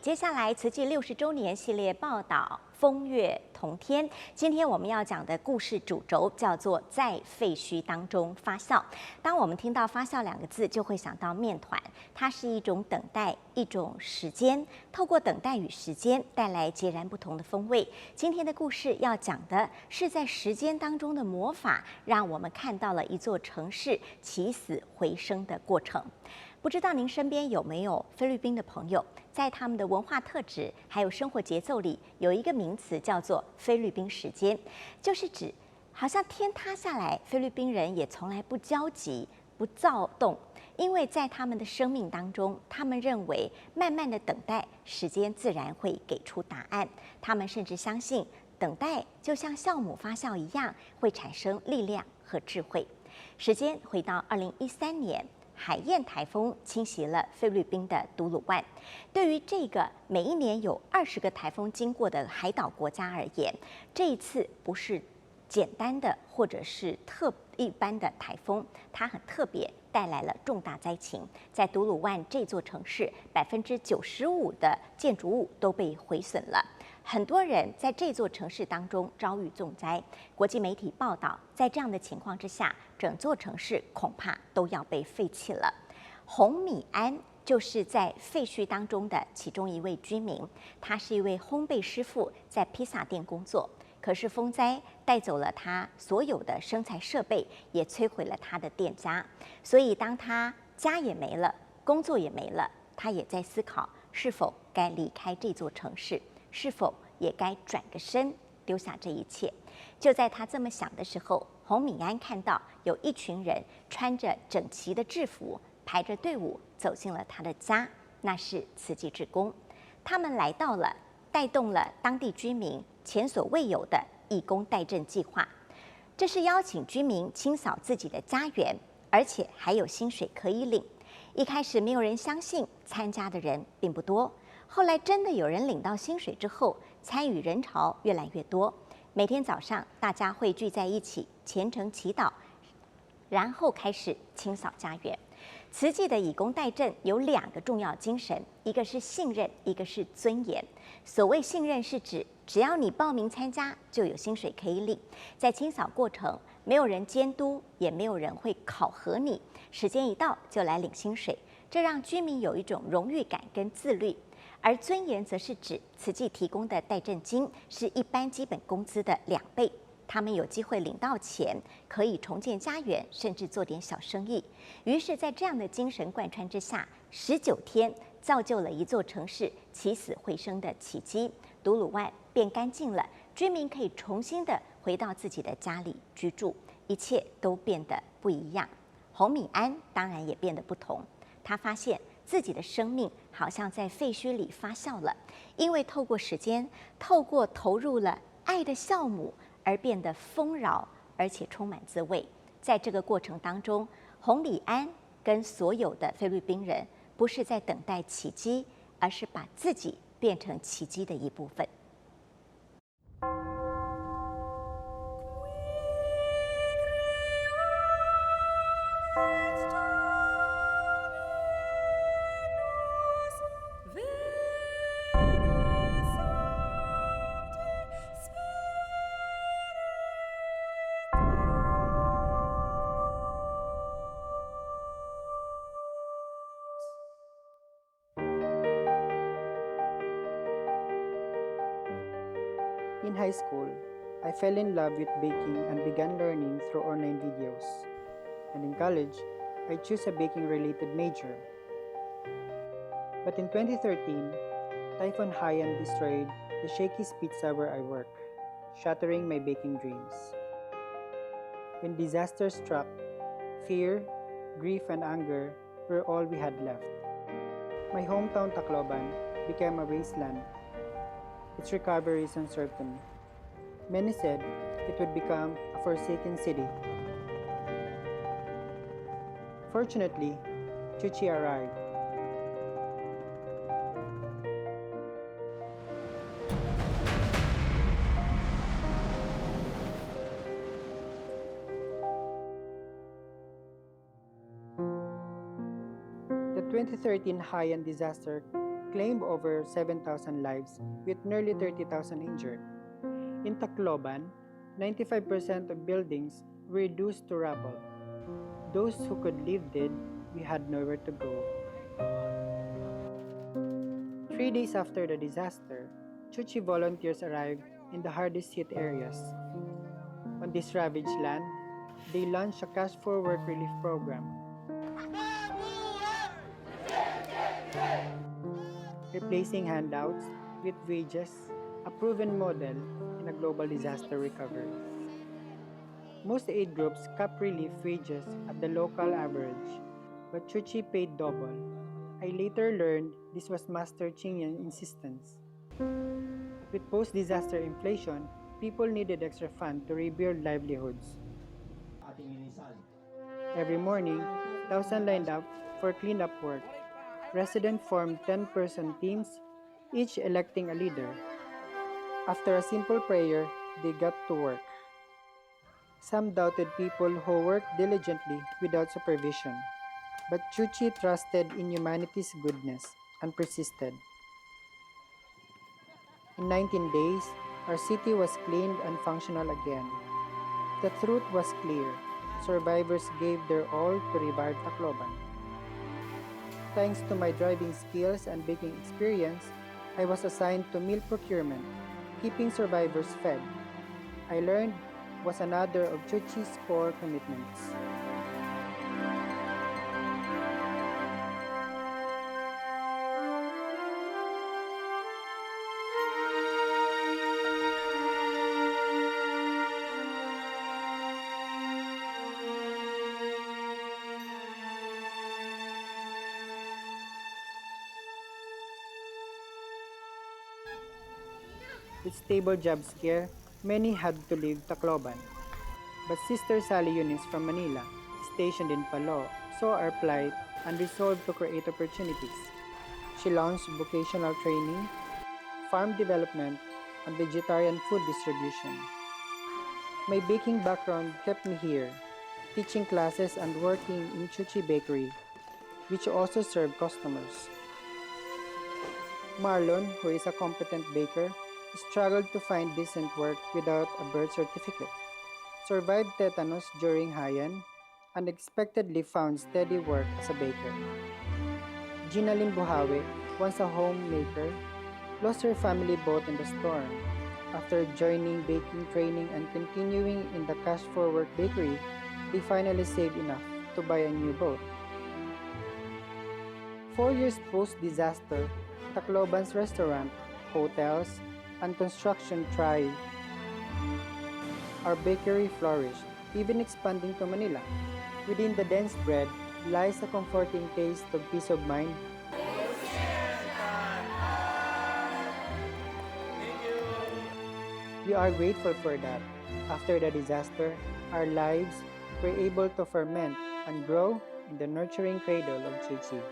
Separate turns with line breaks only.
接下来，慈济60周年系列报道风月同天。今天我们要讲的故事主轴叫做在废墟当中发酵。当我们听到发酵2个字，就会想到面团，它是一种等待，一种时间，透过等待与时间带来截然不同的风味。今天的故事要讲的是在时间当中的魔法，让我们看到了一座城市起死回生的过程。不知道您身边有没有菲律宾的朋友，在他们的文化特质还有生活节奏里，有一个名词叫做菲律宾时间，就是指好像天塌下来，菲律宾人也从来不焦急、不躁动，因为在他们的生命当中，他们认为慢慢的等待，时间自然会给出答案。他们甚至相信，等待就像酵母发酵一样，会产生力量和智慧。时间回到2013年。海燕台风侵袭了菲律宾的独鲁万。对于这个每一年有20个台风经过的海岛国家而言，这一次不是简单的或者是一般的台风，它很特别，带来了重大灾情。在独鲁万这座城市，95%的建筑物都被毁损了。很多人在这座城市当中遭遇重灾，国际媒体报道，在这样的情况之下，整座城市恐怕都要被废弃了。洪米安就是在废墟当中的其中一位居民，他是一位烘焙师傅，在披萨店工作。可是风灾带走了他所有的生产设备，也摧毁了他的店家。所以当他家也没了，工作也没了，他也在思考是否该离开这座城市。是否也该转个身，丢下这一切？就在他这么想的时候，洪米安看到有一群人穿着整齐的制服，排着队伍走进了他的家，那是慈济志工。他们来到了，带动了当地居民前所未有的义工代赈计划。这是邀请居民清扫自己的家园，而且还有薪水可以领。一开始没有人相信，参加的人并不多。后来真的有人领到薪水之后，参与人潮越来越多。每天早上，大家会聚在一起，虔诚祈祷，然后开始清扫家园。慈济的以工代赈有2个重要精神，一个是信任，一个是尊严。所谓信任是指，只要你报名参加，就有薪水可以领。在清扫过程，没有人监督，也没有人会考核你，时间一到就来领薪水，这让居民有一种荣誉感跟自律。而尊严则是指慈济提供的代赈金是一般基本工资的2倍，他们有机会领到钱，可以重建家园，甚至做点小生意。于是，在这样的精神贯穿之下，19天造就了一座城市起死回生的奇迹。独鲁万变干净了，居民可以重新的回到自己的家里居住，一切都变得不一样。洪米安当然也变得不同，他发现自己的生命好像在废墟里发酵了，因为透过时间，透过投入了爱的酵母，而变得丰饶，而且充满滋味。在这个过程当中，洪米安跟所有的菲律宾人，不是在等待奇迹，而是把自己变成奇迹的一部分。
In high school, I fell in love with baking and began learning through online videos. And in college, I chose a baking-related major. But in 2013, Typhoon Haiyan destroyed the Shakey's Pizza where I work, shattering my baking dreams. When disaster struck, fear, grief, and anger were all we had left. My hometown Tacloban became a wasteland. Its recovery is uncertain. Many said it would become a forsaken city. Fortunately, Chuchi arrived. The 2013 Haiyan disaster claimed over 7,000 lives with nearly 30,000 injured. In Tacloban, 95% of buildings were reduced to rubble. Those who could live did, we had nowhere to go. 3 days after the disaster, Chuchi volunteers arrived in the hardest hit areas. On this ravaged land, they launched a cash for work relief program. Replacing handouts with wages, a proven model in a global disaster recovery. Most aid groups cap relief wages at the local average, but Chuchi paid double. I later learned this was Master Chingyang's insistence. With post-disaster inflation, people needed extra funds to rebuild livelihoods. Every morning, thousands lined up for cleanup work. Residents formed 10-person teams, each electing a leader. After a simple prayer, they got to work. Some doubted people who worked diligently without supervision, but Chuchi trusted in humanity's goodness and persisted. In 19 days, our city was cleaned and functional again. The truth was clear. Survivors gave their all to revive Tacloban. Thanks to my driving skills and baking experience, I was assigned to meal procurement, keeping survivors fed. I learned was another of Chuchi's core commitments. With stable job scare, many had to leave Tacloban. But Sister Sally Eunice from Manila, stationed in Palo, saw our plight and resolved to create opportunities. She launched vocational training, farm development, and vegetarian food distribution. My baking background kept me here, teaching classes and working in Chuchi Bakery, which also served customers. Marlon, who is a competent baker, struggled to find decent work without a birth certificate, survived tetanus during Haiyan, and unexpectedly found steady work as a baker. Gina Limbuhawe, once a homemaker, lost her family boat in the storm. After joining baking training and continuing in the Cash for Work bakery, they finally saved enough to buy a new boat. 4 years post-disaster, Tacloban's restaurant, hotels, and construction thrived. Our bakery flourished, even expanding to Manila. Within the dense bread lies a comforting taste of peace of mind. We are grateful for that. After the disaster, our lives were able to ferment and grow in the nurturing cradle of Chuchi.